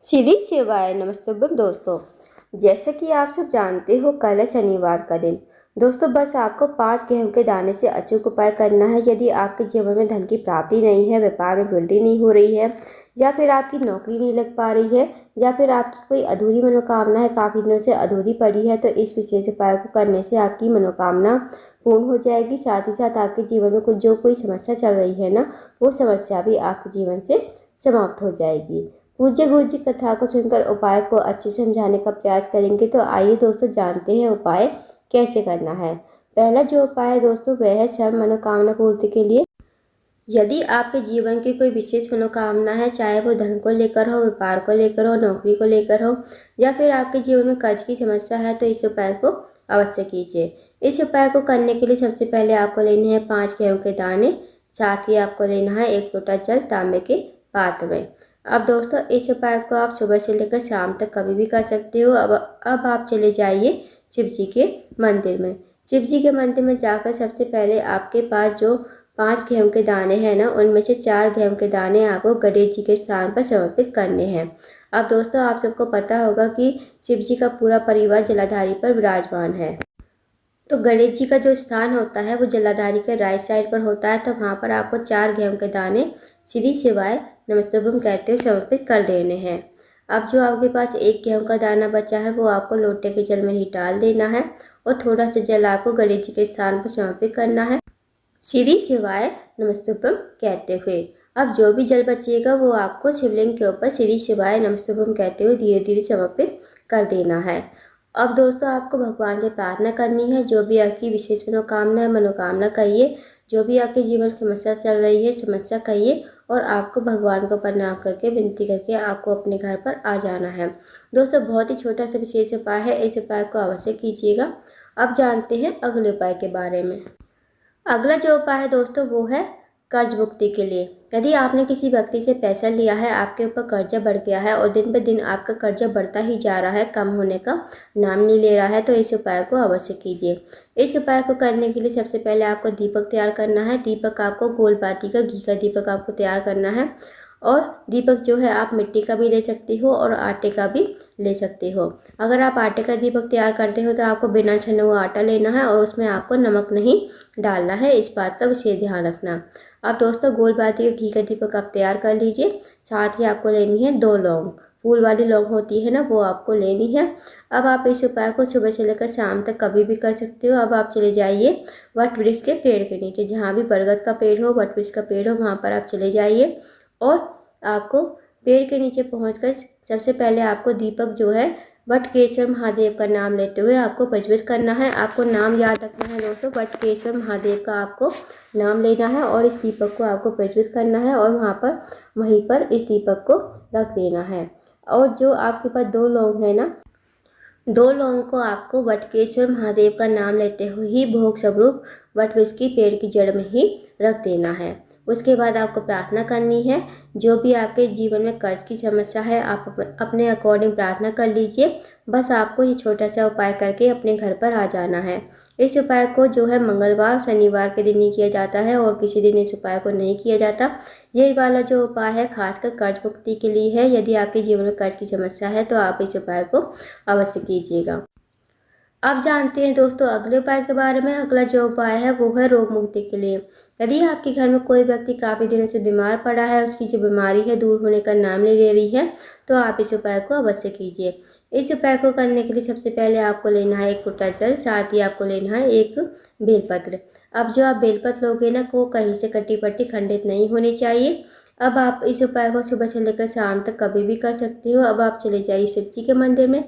श्री शिवाय नमस्ते दोस्तों। जैसे कि आप सब जानते हो, कल है शनिवार का दिन। दोस्तों, बस आपको 5 गेहूं के दाने से अचूक उपाय करना है। यदि आपके जीवन में धन की प्राप्ति नहीं है, व्यापार में वृद्धि नहीं हो रही है, या फिर आपकी नौकरी नहीं लग पा रही है, या फिर आपकी कोई अधूरी मनोकामना है, काफ़ी दिनों से अधूरी पड़ी है, तो इस विशेष उपाय को करने से आपकी मनोकामना पूर्ण हो जाएगी। साथ ही साथ आपके जीवन में कुछ कोई समस्या चल रही है ना, वो समस्या भी आपके जीवन से समाप्त हो जाएगी। पूज्य गुरु जी कथा को सुनकर उपाय को अच्छे से समझाने का प्रयास करेंगे। तो आइए दोस्तों, जानते हैं उपाय कैसे करना है। पहला जो उपाय है दोस्तों, वह है सर्व मनोकामना पूर्ति के लिए। यदि आपके जीवन की कोई विशेष मनोकामना है, चाहे वो धन को लेकर हो, व्यापार को लेकर हो, नौकरी को लेकर हो, या फिर आपके जीवन में कर्ज की समस्या है, तो इस उपाय को अवश्य कीजिए। इस उपाय को करने के लिए सबसे पहले आपको लेने हैं 5 गेहूं के दाने। साथ ही आपको लेना है 1 लोटा जल तांबे के पात्र में। अब दोस्तों, इस उपाय को आप सुबह से लेकर शाम तक कभी भी कर सकते हो। अब आप चले जाइए शिव जी के मंदिर में। शिव जी के मंदिर में जाकर सबसे पहले आपके पास जो 5 गेहूं के दाने हैं ना, उनमें से 4 गेहूं के दाने आपको गणेश जी के स्थान पर समर्पित करने हैं। अब दोस्तों, आप सबको पता होगा कि शिव जी का पूरा परिवार जलाधारी पर विराजमान है। तो गणेश जी का जो स्थान होता है वो जलाधारी के राइट साइड पर होता है। तो वहाँ पर आपको 4 गेहूं के दाने श्री शिवाय नमस्तुभ्यम कहते हुए समर्पित कर देने हैं। अब जो आपके पास 1 गेहूं का दाना बचा है, वो आपको लोटे के जल में ही डाल देना है और थोड़ा सा जल आपको गणेश जी के स्थान पर समर्पित करना है, श्री शिवाय नमस्तुभ्यम कहते हुए। अब जो भी जल बचेगा वो आपको शिवलिंग के ऊपर श्री शिवाय नमस्तुभ्यम कहते हुए धीरे धीरे समर्पित कर देना है। अब दोस्तों, आपको भगवान से प्रार्थना करनी है। जो भी आपकी विशेष मनोकामना है, मनोकामना कहिए। जो भी आपके जीवन में समस्या चल रही है, समस्या कहिए, और आपको भगवान को प्रणाम करके, विनती करके आपको अपने घर पर आ जाना है। दोस्तों, बहुत ही छोटा सा विशेष उपाय है, इस उपाय को अवश्य कीजिएगा। अब जानते हैं अगले उपाय के बारे में। अगला जो उपाय है दोस्तों, वो है कर्ज मुक्ति के लिए। यदि आपने किसी व्यक्ति से पैसा लिया है, आपके ऊपर कर्जा बढ़ गया है और दिन ब दिन आपका कर्जा बढ़ता ही जा रहा है, कम होने का नाम नहीं ले रहा है, तो इस उपाय को अवश्य कीजिए। इस उपाय को करने के लिए सबसे पहले आपको दीपक तैयार करना है। दीपक आपको गोल बाती का घी का दीपक आपको तैयार करना है। और दीपक जो है आप मिट्टी का भी ले सकते हो और आटे का भी ले सकते हो। अगर आप आटे का दीपक तैयार करते हो तो आपको बिना छने हुआ आटा लेना है और उसमें आपको नमक नहीं डालना है, इस बात का विशेष ध्यान रखना। अब दोस्तों, गोल बाती का घी का दीपक आप तैयार कर लीजिए। साथ ही आपको लेनी है 2 लौंग, फूल वाली लौंग होती है ना, वो आपको लेनी है। अब आप इस उपाय को सुबह से लेकर शाम तक कभी भी कर सकते हो। अब आप चले जाइए वट वृक्ष के पेड़ के नीचे, जहाँ भी बरगद का पेड़ हो, वट वृक्ष का पेड़ हो, वहाँ पर आप चले जाइए। और आपको पेड़ के नीचे पहुंचकर सबसे पहले आपको दीपक जो है वटकेश्वर महादेव का नाम लेते हुए आपको प्रज्वलित करना है। आपको नाम याद रखना है दोस्तों, वटकेश्वर महादेव का आपको नाम लेना है और इस दीपक को आपको प्रज्वलित करना है और वहीं पर इस दीपक को रख देना है। और जो आपके पास 2 लौंग है ना, 2 लौंग को आपको वटकेश्वर महादेव का नाम लेते हुए ही भोग स्वरूप वट वृक्ष की पेड़ की जड़ में ही रख देना है। उसके बाद आपको प्रार्थना करनी है। जो भी आपके जीवन में कर्ज की समस्या है, आप अपने अकॉर्डिंग प्रार्थना कर लीजिए। बस आपको ये छोटा सा उपाय करके अपने घर पर आ जाना है। इस उपाय को जो है मंगलवार शनिवार के दिन ही किया जाता है और किसी दिन इस उपाय को नहीं किया जाता। ये वाला जो उपाय है खासकर कर्ज मुक्ति के लिए है। यदि आपके जीवन में कर्ज की समस्या है तो आप इस उपाय को अवश्य कीजिएगा। अब जानते हैं दोस्तों अगले उपाय के बारे में। अगला जो उपाय है वो है रोग मुक्ति के लिए। यदि आपके घर में कोई व्यक्ति काफ़ी दिनों से बीमार पड़ा है, उसकी जो बीमारी है दूर होने का नाम नहीं ले रही है, तो आप इस उपाय को अवश्य कीजिए। इस उपाय को करने के लिए सबसे पहले आपको लेना है 1 लोटा जल, साथ ही आपको लेना है 1 बेलपत्र। अब जो आप बेलपत्र लोगे ना, वो कहीं से कटी पट्टी खंडित नहीं होनी चाहिए। अब आप इस उपाय को सुबह से लेकर शाम तक कभी भी कर सकते हो। अब आप चले जाइए शिव जी के मंदिर में।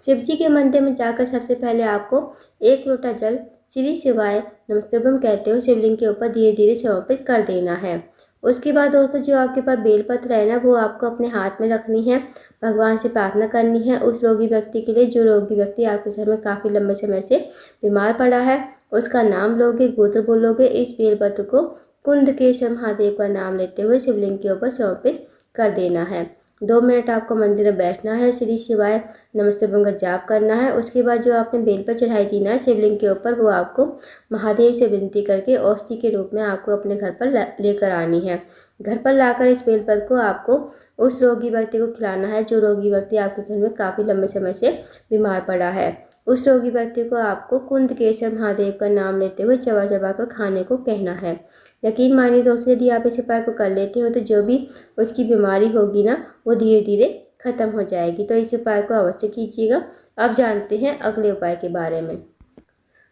शिव जी के मंदिर में जाकर सबसे पहले आपको 1 लोटा जल श्री शिवाय नमस्तुभ्यम कहते हुए शिवलिंग के ऊपर धीरे धीरे समर्पित कर देना है। उसके बाद दोस्तों, जो आपके पास बेलपत्र है ना, वो आपको अपने हाथ में रखनी है। भगवान से प्रार्थना करनी है उस रोगी व्यक्ति के लिए, जो रोगी व्यक्ति आपके घर में काफ़ी लंबे समय से बीमार पड़ा है। उसका नाम लोगे, गोत्र बोलोगे। इस बेलपत्र को कुंदकेश्वर महादेव का नाम लेते हुए शिवलिंग के ऊपर समर्पित कर देना है। 2 मिनट आपको मंदिर में बैठना है, श्री शिवाय नमस्तुभ्यम का जाप करना है। उसके बाद जो आपने बेल पर चढ़ाई दी ना शिवलिंग के ऊपर, वो आपको महादेव से विनती करके औषधि के रूप में आपको अपने घर पर लेकर आनी है। घर पर लाकर इस बेलपत्र को आपको उस रोगी व्यक्ति को खिलाना है जो रोगी व्यक्ति आपके घर में काफ़ी लंबे समय से बीमार पड़ा है। उस रोगी व्यक्ति को आपको कुंदकेश्वर महादेव का नाम लेते हुए चबा चबा कर खाने को कहना है। यकीन मानिए दोस्तों, यदि आप इस उपाय को कर लेते हो तो जो भी उसकी बीमारी होगी ना, वो धीरे धीरे खत्म हो जाएगी। तो इस उपाय को अवश्य कीजिएगा। अब जानते हैं अगले उपाय के बारे में।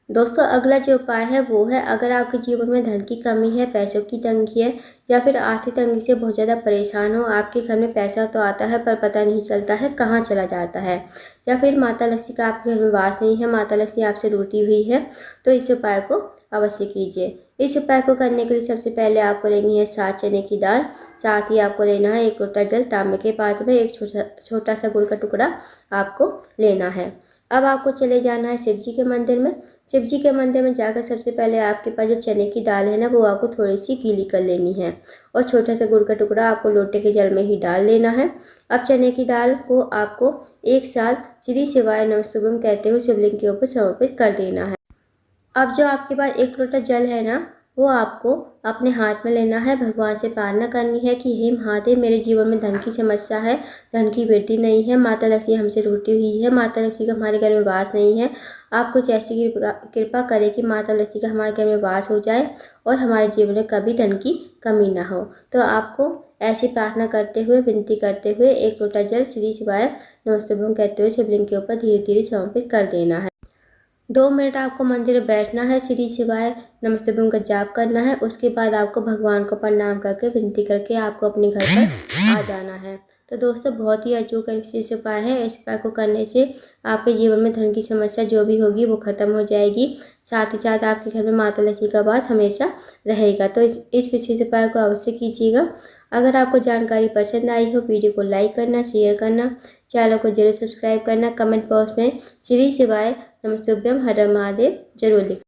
दोस्तों, अगला जो उपाय है वो है, अगर आपके जीवन में धन की कमी है, पैसों की तंगी है, या फिर आर्थिक तंगी से बहुत ज़्यादा परेशान हो, आपके घर में पैसा तो आता है पर पता नहीं चलता है कहाँ चला जाता है, या फिर माता लक्ष्मी का आपके घर में वास नहीं है, माता लक्ष्मी आपसे रूठी हुई है, तो इस उपाय को अवश्य कीजिए। इस उपाय को करने के लिए सबसे पहले आपको लेनी है 7 चने की दाल। साथ ही आपको लेना है 1 लोटा जल तांबे के पात्र में, एक छोटा सा गुड़ का टुकड़ा आपको लेना है। अब आपको चले जाना है शिव जी के मंदिर में। शिव जी के मंदिर में जाकर सबसे पहले आपके पास जो चने की दाल है ना, वो आपको थोड़ी सी गीली कर लेनी है और छोटा सा गुड़ का टुकड़ा आपको लोटे के जल में ही डाल लेना है। अब चने की दाल को आपको एक साथ श्री शिवाय नमस्तुभ्यम कहते हुए शिवलिंग के ऊपर समर्पित कर देना है। अब जो आपके पास 1 लोटा जल है ना, वो आपको अपने हाथ में लेना है। भगवान से प्रार्थना करनी है कि हे महादेव, मेरे जीवन में धन की समस्या है, धन की वृद्धि नहीं है, माता लक्ष्मी हमसे रूठी हुई है, माता लक्ष्मी का हमारे घर में वास नहीं है। आप कुछ ऐसी कृपा करें कि माता लक्ष्मी का हमारे घर में वास हो जाए और हमारे जीवन में कभी धन की कमी ना हो। तो आपको ऐसी प्रार्थना करते हुए, विनती करते हुए 1 लोटा जल श्री शिवाय नमस्तुभ्यम कहते हुए शिवलिंग के ऊपर धीरे धीरे समर्पित कर देना है। 2 मिनट आपको मंदिर में बैठना है, श्री शिवाय नमस्तुभ्यम का जाप करना है। उसके बाद आपको भगवान को प्रणाम करके, विनती करके आपको अपने घर पर आ जाना है। तो दोस्तों, बहुत ही अचूक विशेष उपाय है। इस उपाय को करने से आपके जीवन में धन की समस्या जो भी होगी वो खत्म हो जाएगी। साथ ही साथ आपके घर में माता लक्ष्मी का वास हमेशा रहेगा। तो इस विशेष उपाय को अवश्य कीजिएगा। अगर आपको जानकारी पसंद आई हो, वीडियो को लाइक करना, शेयर करना, चैनल को जरूर सब्सक्राइब करना, कमेंट बॉक्स में श्री शिवाय नमस्तुभ्यम हर हर महादेव जरूर लिखें।